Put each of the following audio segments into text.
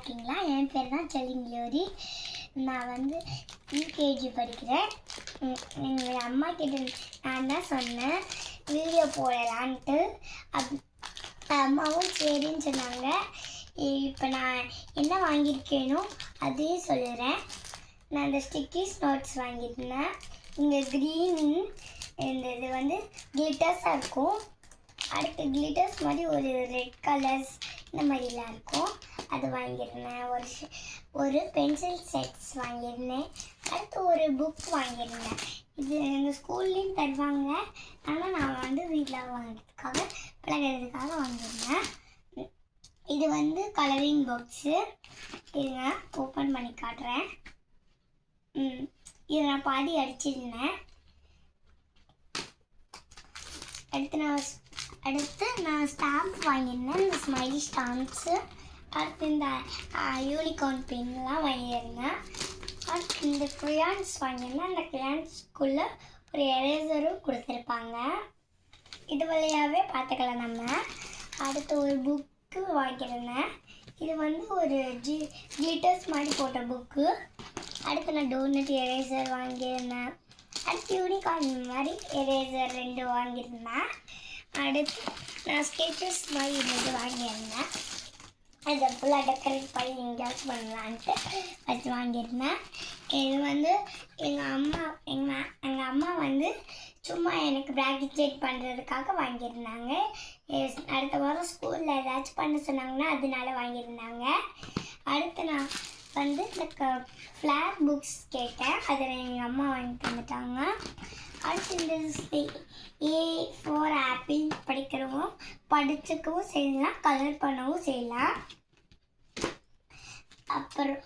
இருக்கீங்களா? என் பேர் தான் செல்லிங்களோரி. நான் வந்து யூகேஜி படிக்கிறேன். எங்கள் அம்மா கிட்ட நான் தான் சொன்னேன் வீடியோ போடலான்ட்டு. அம்மாவும் சரின்னு சொன்னாங்க. இப்போ நான் என்ன வாங்கியிருக்கேனோ அதே சொல்லுறேன். நான் இந்த ஸ்டிக்கிஸ் நோட்ஸ் வாங்கியிருந்தேன். இங்கே க்ரீன் இந்த இது வந்து கிளிட்டர்ஸாக இருக்கும். அடுத்து கிளிட்டர்ஸ் மாதிரி ஒரு ரெட் கலர்ஸ் இந்த மாதிரிலாம் இருக்கும். அது வாங்கியிருந்தேன். ஒரு பென்சில் செட்ஸ் வாங்கியிருந்தேன். அடுத்து ஒரு புக் வாங்கியிருந்தேன். இது எங்கள் ஸ்கூல்லேயும் தருவாங்க. ஆனால் நான் வந்து வீட்டில் வாங்கிறதுக்காக பழகிறதுக்காக வாங்கியிருந்தேன். இது வந்து கலரிங் பாக்ஸு. இதுங்க ஓப்பன் பண்ணி காட்டுறேன். இதை நான் பாதி அடிச்சிருந்தேன். அடுத்து நான் ஸ்டாம்ப் வாங்கியிருந்தேன். இந்த ஸ்மைலி ஸ்டாம்ப்ஸு. அடுத்து இந்த யூனிகார்ன் பென்லாம் வாங்கியிருந்தேன். அடுத்து இந்த க்ரையான்ஸ் வாங்கியிருந்தேன். அந்த க்ரையான்ஸ்குள்ளே ஒரு எரேசரும் கொடுத்துருப்பாங்க. இது வழியாகவே பார்த்துக்கலாம் நம்ம. அடுத்து ஒரு புக்கு வாங்கியிருந்தேன். இது வந்து ஒரு கிளிட்டர்ஸ் மாதிரி போட்ட புக்கு. அடுத்து நான் டோனட் எரேசர் வாங்கியிருந்தேன். அடுத்து யூனிகார்ன் மாதிரி எரேசர் 2 வாங்கியிருந்தேன். அடுத்து நான் ஸ்கெச்சஸ் மாதிரி இது வாங்கியிருந்தேன். அதை ஃபுல்லாக டெக்கரேட் பண்ணி எங்கேயாச்சும் பண்ணலான்ட்டு அது வாங்கியிருந்தேன். இது வந்து எங்கள் அம்மா வந்து சும்மா எனக்கு ப்ராக்டிகேட் பண்ணுறதுக்காக வாங்கியிருந்தாங்க. அடுத்த வாரம் ஸ்கூலில் ஏதாச்சும் பண்ண சொன்னாங்கன்னா அதனால வாங்கியிருந்தாங்க. அடுத்து நான் வந்து இந்த ஃப்ளார் புக்ஸ் கேட்டேன். அதில் எங்கள் அம்மா வாங்கிட்டு வந்துட்டாங்க. அடுத்து இந்த A4 ஆப்பிள் படிக்கிறவும் படிச்சுக்கவும் செய்யலாம், கலர் பண்ணவும் செய்யலாம். அப்புறம்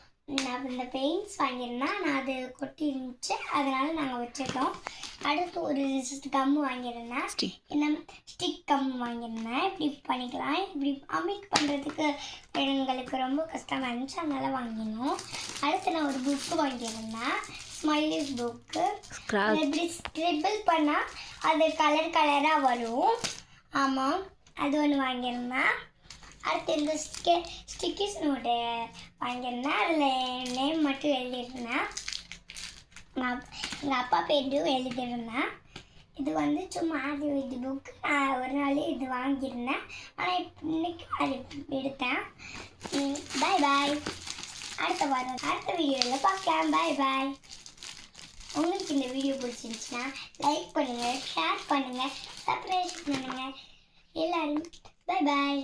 நான் இந்த பெயிண்ட்ஸ் வாங்கியிருந்தேன். நான் அது கொட்டி இருந்துச்சு, அதனால் நாங்கள் வச்சுட்டோம். அடுத்து ஒரு கம் வாங்கியிருந்தேன். ஸ்டிக் கம் வாங்கியிருந்தேன். இப்படி பண்ணிக்கலாம். இப்படி அமிக் பண்ணுறதுக்கு எங்களுக்கு ரொம்ப கஷ்டமாக இருந்துச்சு, அதனால் வாங்கினோம். அடுத்து நான் ஒரு புக்கு வாங்கியிருந்தேன். Smileys book. இப்படி ஸ்க்ரிபிள் பண்ணால் அது கலர் கலராக வரும். ஆமாம், அது ஒன்று வாங்கியிருந்தேன். அடுத்து இந்த ஸ்டிக்கிஸ் நோட்டு வாங்கியிருந்தேன். அதில் நேம் மட்டும் எழுதியிருந்தேன். எங்கள் அப்பா பேரும் எழுதியிருந்தேன். இது வந்து சும்மா இது புக்கு நான் ஒரு நாள் இது வாங்கியிருந்தேன். ஆனால் இன்னைக்கு அது எடுத்தேன். பாய் பாய். அடுத்த வீடியோவில் பார்க்கலாம். பாய் பாய். உங்களுக்கு இந்த வீடியோ பிடிச்சிருந்துச்சுன்னா லைக் பண்ணுங்கள், ஷேர் பண்ணுங்கள், சப்ஸ்கிரைப் பண்ணுங்கள். எல்லோரும் பாய் பாய்.